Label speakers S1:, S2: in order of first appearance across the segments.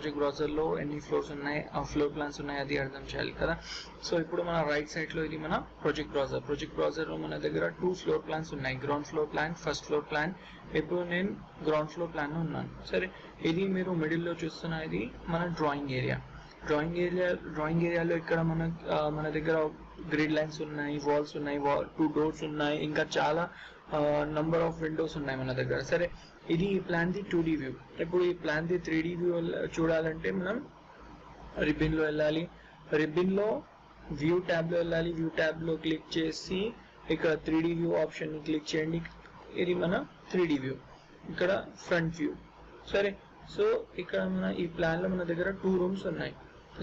S1: Project బ్రౌజర్లో ఎన్ని floors ఉన్నాయి, ఆ ఫ్లోర్ ప్లాన్స్ ఉన్నాయి అది అర్థం చేయాలి కదా. సో ఇప్పుడు మన రైట్ సైడ్లో ఇది మన ప్రాజెక్ట్ బ్రౌజర్లో మన దగ్గర 2 ఫ్లోర్ ప్లాన్స్ ఉన్నాయి, ground floor plan, first floor plan. ఇప్పుడు నేను గ్రౌండ్ ఫ్లోర్ ప్లాన్లో ఉన్నాను. సరే, ఇది మీరు మిడిల్లో చూస్తున్న ఇది మన డ్రాయింగ్ ఏరియాలో ఇక్కడ మన దగ్గర గ్రిడ్ లైన్స్ ఉన్నాయి, వాల్స్ ఉన్నాయి, 2 డోర్స్ ఉన్నాయి, ఇంకా చాలా నంబర్ ఆఫ్ విండోస్ ఉన్నాయి మన దగ్గర. సరే, ఇది ఈ ప్లాన్ ది 2D వ్యూ. ఇప్పుడు ఈ ప్లాన్ ది 3D వ్యూ చూడాలంటే మనం రిబ్బన్లో వెళ్ళాలి, రిబ్బన్లో వ్యూ ట్యాబ్లో వెళ్ళాలి, వ్యూ ట్యాబ్లో క్లిక్ చేసి ఇక్కడ 3D వ్యూ ఆప్షన్ని క్లిక్ చేయండి. ఇది మన 3D వ్యూ, ఇక్కడ ఫ్రంట్ వ్యూ. సరే, సో ఇక్కడ మన ఈ ప్లాన్లో మన దగ్గర 2 రూమ్స్ ఉన్నాయి,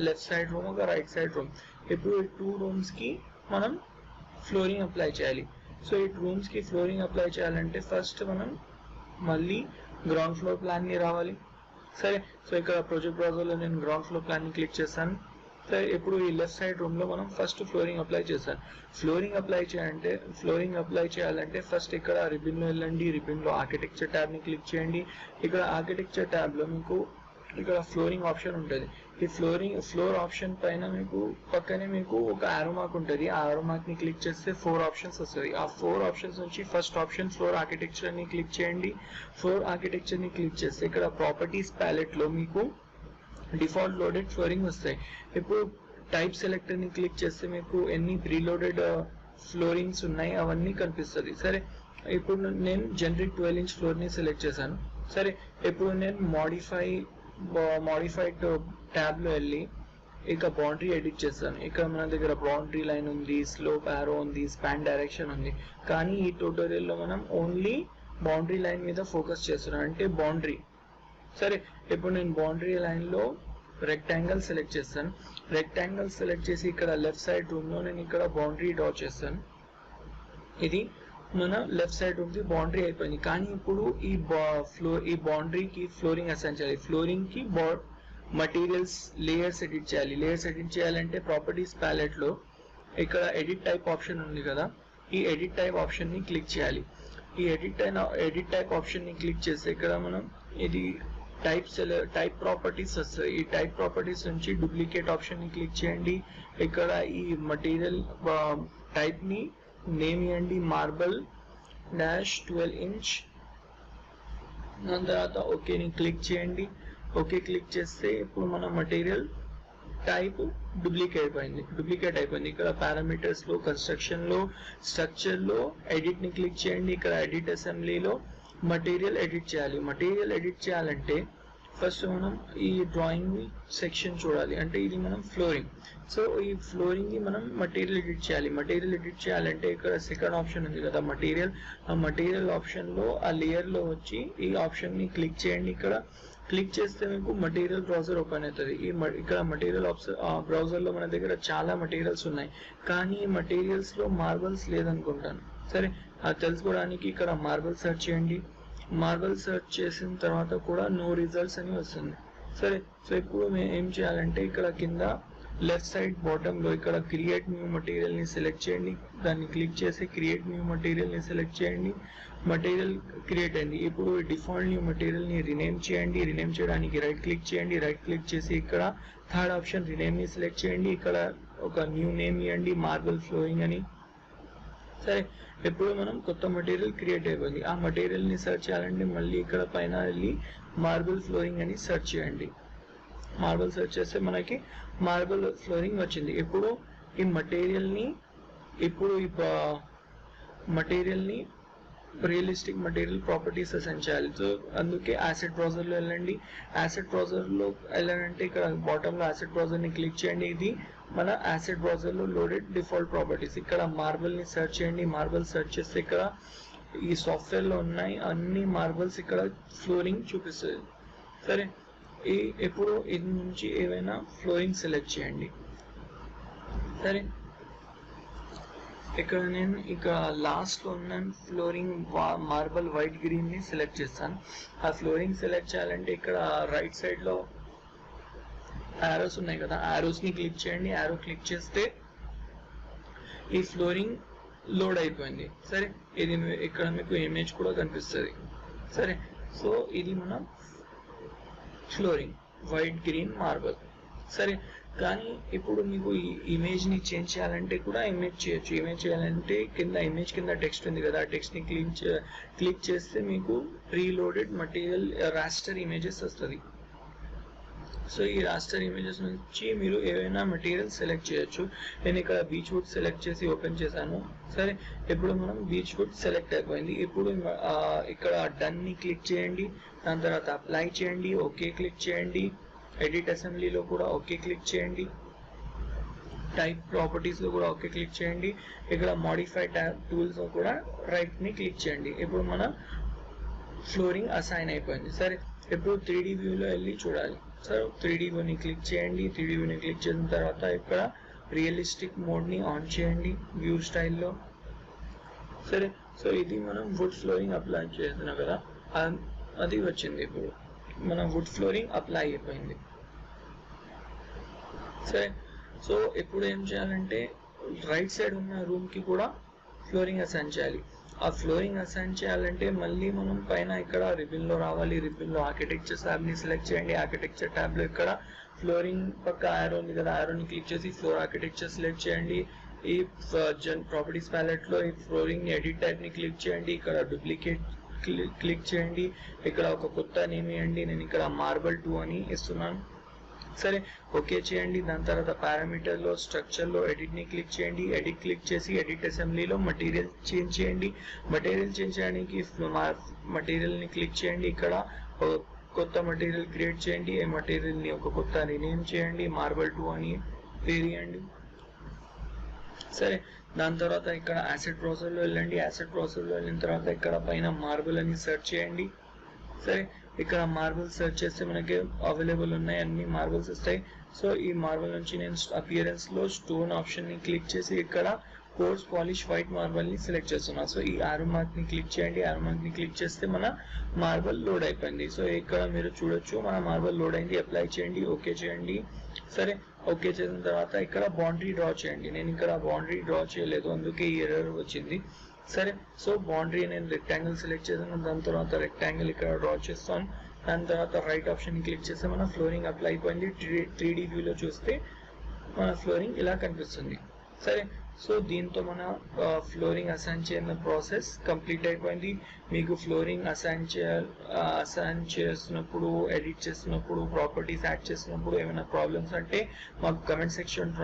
S1: లెఫ్ట్ సైడ్ రూమ్ ఒక రైట్ సైడ్ రూమ్. ఇప్పుడు ఈ 2 రూమ్స్కి మనం ఫ్లోరింగ్ అప్లై చేయాలి. సో ఈ రూమ్స్కి ఫ్లోరింగ్ అప్లై చేయాలంటే ఫస్ట్ మనం మళ్ళీ గ్రౌండ్ ఫ్లోర్ ప్లాన్ని రావాలి. సరే, సో ఇక్కడ ప్రాజెక్ట్ బ్రౌజర్లో నేను గ్రౌండ్ ఫ్లోర్ ప్లాన్ని క్లిక్ చేశాను. సరే, ఇప్పుడు ఈ లెఫ్ట్ సైడ్ రూమ్లో మనం ఫస్ట్ ఫ్లోరింగ్ అప్లై చేశాను. ఫ్లోరింగ్ అప్లై చేయాలంటే ఫస్ట్ ఇక్కడ రిబ్బన్లో వెళ్ళండి, రిబ్బన్లో ఆర్కిటెక్చర్ ట్యాబ్ని క్లిక్ చేయండి. ఇక్కడ ఆర్కిటెక్చర్ ట్యాబ్లో మీకు ఇక్కడ ఫ్లోరింగ్ ఆప్షన్ ఉంటుంది. ఈ ఫ్లోర్ ఆప్షన్ పైన మీకు పక్కనే మీకు ఒక ఆరో మార్క్ ఉంటుంది. ఆ ఆరో మార్క్ని క్లిక్ చేస్తే 4 ఆప్షన్స్ వస్తుంది. ఆ 4 ఆప్షన్స్ నుంచి ఫస్ట్ ఆప్షన్ ఫ్లోర్ ఆర్కిటెక్చర్ని క్లిక్ చేయండి. ఫ్లోర్ ఆర్కిటెక్చర్ని క్లిక్ చేస్తే ఇక్కడ ప్రాపర్టీస్ ప్యాలెట్లో మీకు డిఫాల్ట్ లోడెడ్ ఫ్లోరింగ్ వస్తాయి. ఇప్పుడు టైప్ సెలెక్టర్ని క్లిక్ చేస్తే మీకు ఎన్ని ప్రీలోడెడ్ ఫ్లోరింగ్స్ ఉన్నాయి అవన్నీ కనిపిస్తుంది. సరే, ఇప్పుడు నేను జనరిక్ 12 ఇంచ్ ఫ్లోర్ని సెలెక్ట్ చేశాను. సరే, ఇప్పుడు నేను మోడిఫైడ్ ట్యాబ్లో వెళ్ళి ఇక బౌండరీ ఎడిట్ చేస్తాను. ఇక్కడ మన దగ్గర బౌండరీ లైన్ ఉంది, స్లోప్ యారో ఉంది, స్పాన్ డైరెక్షన్ ఉంది. కానీ ఈ ట్యూటోరియల్లో మనం ఓన్లీ బౌండరీ లైన్ మీద ఫోకస్ చేస్తున్నాను, అంటే బౌండరీ. సరే, ఇప్పుడు నేను బౌండరీ లైన్లో రెక్టాంగిల్ సెలెక్ట్ చేస్తాను. రెక్టాంగిల్ సెలెక్ట్ చేసి ఇక్కడ లెఫ్ట్ సైడ్ రూమ్లో నేను ఇక్కడ బౌండరీ డ్రా చేస్తాను. ఇది మన లెఫ్ట్ సైడ్ రూమ్కి బౌండరీ అయిపోయింది. కానీ ఇప్పుడు ఈ బౌండరీకి ఫ్లోరింగ్ అసైన్ చేయాలి. ఫ్లోరింగ్కి మటీరియల్స్ లేయర్స్ ఎడిట్ చేయాలి. లేయర్స్ ఎడిట్ చేయాలంటే ప్రాపర్టీస్ ప్యాలెట్లో ఇక్కడ ఎడిట్ టైప్ ఆప్షన్ ఉంది కదా, ఈ ఎడిట్ టైప్ ఆప్షన్ని క్లిక్ చేయాలి. ఈ ఎడిట్ టైప్ ఆప్షన్ని క్లిక్ చేస్తే ఇక్కడ మనం ఇది టైప్ ప్రాపర్టీస్ వస్తాయి. ఈ టైప్ ప్రాపర్టీస్ నుంచి డూప్లికేట్ ఆప్షన్ని క్లిక్ చేయండి. ఇక్కడ ఈ మటీరియల్ టైప్ని నేమ్ ఇవ్వండి, మార్బల్ -12 ఇంచ్. దాని తర్వాత ఓకేని క్లిక్ చేయండి. ఓకే క్లిక్ చేస్తే ఇప్పుడు మన మటీరియల్ టైప్ డూప్లికేట్ అయిపోయింది. ఇక్కడ పారామీటర్స్లో, కన్స్ట్రక్షన్లో, స్ట్రక్చర్లో ఎడిట్ని క్లిక్ చేయండి. ఇక్కడ ఎడిట్ అసెంబ్లీలో మటీరియల్ ఎడిట్ చేయాలంటే ఫస్ట్ మనం ఈ డ్రాయింగ్ సెక్షన్ చూడాలి, అంటే ఇది మనం ఫ్లోరింగ్. సో ఈ ఫ్లోరింగ్ని మనం మటీరియల్ ఎడిట్ చేయాలంటే ఇక్కడ సెకండ్ ఆప్షన్ ఉంది కదా మటీరియల్, ఆ మటీరియల్ ఆప్షన్లో ఆ లేయర్లో వచ్చి ఈ ఆప్షన్ని క్లిక్ చేయండి. ఇక్కడ క్లిక్ చేస్తే మీకు మటీరియల్ బ్రౌజర్ ఓపెన్ అవుతుంది. ఇక్కడ మటీరియల్ బ్రౌజర్లో మన దగ్గర చాలా మటీరియల్స్ ఉన్నాయి, కానీ ఈ మటీరియల్స్లో మార్బల్స్ లేదనుకుంటాను. సరే, అది తెలుసుకోవడానికి ఇక్కడ మార్బల్ సెర్చ్ చేయండి. మార్బల్ సెర్చ్ చేసిన తర్వాత కూడా నో రిజల్ట్స్ అని వస్తుంది. సరే, సో ఇప్పుడు మేము ఏం చేయాలంటే ఇక్కడ కింద లెఫ్ట్ సైడ్ బాటంలో ఇక్కడ క్రియేట్ న్యూ మటీరియల్ని సెలెక్ట్ చేయండి. దాన్ని క్లిక్ చేసి క్రియేట్ న్యూ మటీరియల్ని సెలెక్ట్ చేయండి. మటీరియల్ క్రియేట్ అయింది. ఇప్పుడు డిఫాల్ట్ న్యూ మటీరియల్ని రినేమ్ చేయండి. రినేమ్ చేయడానికి రైట్ క్లిక్ చేయండి. రైట్ క్లిక్ చేసి ఇక్కడ థర్డ్ ఆప్షన్ రినేమ్ని సెలెక్ట్ చేయండి. ఇక్కడ ఒక న్యూ నేమ్ ఇవ్వండి, మార్బల్ ఫ్లోరింగ్ అని. సరే, ఇప్పుడు మనం కొత్త మటీరియల్ క్రియేట్ అయిపోయింది. ఆ మటీరియల్ని సెర్చ్ చేయాలంటే మళ్ళీ ఇక్కడ పైన వెళ్ళి మార్బల్ ఫ్లోరింగ్ అని సెర్చ్ చేయండి. మార్బల్ సెర్చ్ చేస్తే మనకి మార్బల్ ఫ్లోరింగ్ వచ్చింది. ఇప్పుడు ఈ మటీరియల్ని రియలిస్టిక్ మటీరియల్ ప్రాపర్టీస్ అసైన్ చేయాలి. సో అందుకే యాసెట్ బ్రౌజర్లో వెళ్ళండి. యాసెట్ బ్రౌజర్లో వెళ్ళాలంటే ఇక్కడ బాటంలో యాసెట్ బ్రౌజర్ని క్లిక్ చేయండి. ఇది మన యాసెట్ బ్రౌజర్లో లోడెడ్ డిఫాల్ట్ ప్రాపర్టీస్. ఇక్కడ మార్బల్ని సెర్చ్ చేయండి. మార్బల్ సెర్చ్ చేస్తే ఇక్కడ ఈ సాఫ్ట్వేర్లో ఉన్నాయి అన్ని మార్బల్స్ ఇక్కడ ఫ్లోరింగ్ చూపిస్తుంది. సరే, ఎప్పుడు ఇది నుంచి ఏవైనా ఫ్లోరింగ్ సెలెక్ట్ చేయండి. సరే, ఇక్కడ నేను ఇక లాస్ట్లో ఉన్న ఫ్లోరింగ్ మార్బల్ వైట్ గ్రీన్ని సెలెక్ట్ చేస్తాను. ఆ ఫ్లోరింగ్ సెలెక్ట్ చేయాలంటే ఇక్కడ రైట్ సైడ్లో యారోస్ ఉన్నాయి కదా, యారోస్ని క్లిక్ చేయండి. యారో క్లిక్ చేస్తే ఈ ఫ్లోరింగ్ లోడ్ అయిపోయింది. సరే, ఇది ఇక్కడ మీకు ఇమేజ్ కూడా కనిపిస్తుంది. సరే, సో ఇది మన ఫ్లోరింగ్. White green marble. సరే, కానీ ఇప్పుడు మీకు ఈ ఇమేజ్ని చేంజ్ చేయాలంటే కూడా ఇమేజ్ చేయొచ్చు. ఇమేజ్ చేయాలంటే కింద ఇమేజ్ కింద టెక్స్ట్ ఉంది కదా, ఆ టెక్స్ట్ని క్లిక్ చేస్తే మీకు ప్రీలోడెడ్ మటీరియల్ రాస్టర్ ఇమేజెస్ వస్తుంది. సో ఈ రాస్టర్ ఇమేజెస్ నుంచి మీరు ఏవైనా మెటీరియల్ సెలెక్ట్ చేయొచ్చు. నేను ఇక్కడ బీచ్ వుడ్ సెలెక్ట్ చేసి ఓపెన్ చేశాను. సరే, ఇప్పుడు మనం బీచ్ వుడ్ సెలెక్ట్ అయిపోయింది. ఇప్పుడు ఇక్కడ డన్ని క్లిక్ చేయండి, దాని తర్వాత అప్లై చేయండి, ఓకే క్లిక్ చేయండి. ఎడిట్ అసెంబ్లీలో కూడా ఓకే క్లిక్ చేయండి. టైప్ ప్రాపర్టీస్లో కూడా ఓకే క్లిక్ చేయండి. ఇక్కడ మాడిఫై ట్యాబ్ టూల్స్ కూడా రైట్ని క్లిక్ చేయండి. ఇప్పుడు మన ఫ్లోరింగ్ అసైన్ అయిపోయింది. సరే, ఇప్పుడు 3D వ్యూలో వెళ్ళి చూడాలి. సో 3D వ్యూని క్లిక్ చేయండి. 3D వ్యూని క్లిక్ చేసిన తర్వాత ఇక్కడ రియలిస్టిక్ మోడ్ని ఆన్ చేయండి వ్యూ స్టైల్లో. సరే, సో ఇది మనం వుడ్ ఫ్లోరింగ్ అప్లై చేస్తున్నాం కదా, అది వచ్చింది. ఇప్పుడు మన వుడ్ ఫ్లోరింగ్ అప్లై అయిపోయింది. సరే, సో ఇప్పుడు ఏం చేయాలంటే రైట్ సైడ్ ఉన్న రూమ్కి కూడా ఫ్లోరింగ్ అసైన్ చేయాలి. ఆ ఫ్లోరింగ్ అసైన్ చేయాలంటే మళ్ళీ మనం పైన ఇక్కడ రిబన్లో రావాలి. రిబన్లో ఆర్కిటెక్చర్ ట్యాబ్ని సెలెక్ట్ చేయండి. ఆర్కిటెక్చర్ ట్యాబ్లో ఇక్కడ ఫ్లోరింగ్ పక్క ఆరో ఉంది కదా, ఆరోని క్లిక్ చేసి ఫ్లోర్ ఆర్కిటెక్చర్ సెలెక్ట్ చేయండి. ఈ ప్రాపర్టీస్ ప్యాలెట్లో ఈ ఫ్లోరింగ్ ఎడిట్ టైప్ని క్లిక్ చేయండి. ఇక్కడ డూప్లికేట్ క్లిక్ చేయండి. ఇక్కడ ఒక కొత్త నేమ్ ఇవ్వండి. నేను ఇక్కడ మార్బల్ 2 అని ఇస్తున్నాను. సరే, ఓకే చేయండి. దాని తర్వాత పారామీటర్లో స్ట్రక్చర్లో ఎడిట్ని క్లిక్ చేయండి. ఎడిట్ క్లిక్ చేసి ఎడిట్ అసెంబ్లీలో మటీరియల్ చేంజ్ చేయండి. మటీరియల్ చేంజ్ చేయడానికి మటీరియల్ని క్లిక్ చేయండి. ఇక్కడ కొత్త మటీరియల్ క్రియేట్ చేయండి. ఈ మటీరియల్ని ఒక కొత్త రీనేమ్ చేయండి, మార్బల్ 2 అని పేరు ఇవ్వండి. సరే, దాని తర్వాత ఇక్కడ యాసెట్ బ్రౌజర్లో వెళ్ళండి. యాసెట్ బ్రౌజర్లో వెళ్ళిన తర్వాత ఇక్కడ పైన మార్బల్ అని సెర్చ్ చేయండి. సరే, ఇక్కడ మార్బల్స్ సెర్చ్ చేస్తే మనకి అవైలబుల్ ఉన్నాయి, అన్ని మార్బల్స్ వస్తాయి. సో ఈ మార్బల్ నుంచి నేను అపియరెన్స్లో స్టోన్ ఆప్షన్ని క్లిక్ చేసి ఇక్కడ కోర్స్ పాలిష్ వైట్ మార్బల్ని సెలెక్ట్ చేస్తున్నాను. సో ఈ ఆరో మార్క్ని క్లిక్ చేయండి. ఆరో మార్క్ని క్లిక్ చేస్తే మన మార్బల్ లోడ్ అయిపోయింది. సో ఇక్కడ మీరు చూడొచ్చు మన మార్బల్ లోడ్ అయింది. అప్లై చేయండి, ఓకే చేయండి. సరే, ఓకే చేసిన తర్వాత ఇక్కడ బౌండరీ డ్రా చేయండి. నేను ఇక్కడ బౌండరీ డ్రా చేయలేదు, అందుకే ఈ ఎర్రర్ వచ్చింది. సరే, సో బౌండరీ నేను రెక్టాంగిల్ సెలెక్ట్ చేశాను. దాని తర్వాత రెక్టాంగిల్ ఇక్కడ డ్రా చేస్తాను. దాని తర్వాత రైట్ ఆప్షన్ క్లిక్ చేస్తే మన ఫ్లోరింగ్ అప్లై అయిపోయింది. 3D వ్యూలో చూస్తే మన ఫ్లోరింగ్ ఇలా కనిపిస్తుంది. సరే, సో దీంతో మన ఫ్లోరింగ్ అసైన్ చేయన ప్రాసెస్ కంప్లీట్ అయిపోయింది. మీకు ఫ్లోరింగ్ అసైన్ చేస్తున్నప్పుడు, ఎడిట్ చేస్తున్నప్పుడు, ప్రాపర్టీస్ యాడ్ చేస్తున్నప్పుడు ఏమైనా ప్రాబ్లమ్స్ అంటే మాకు కమెంట్ సెక్షన్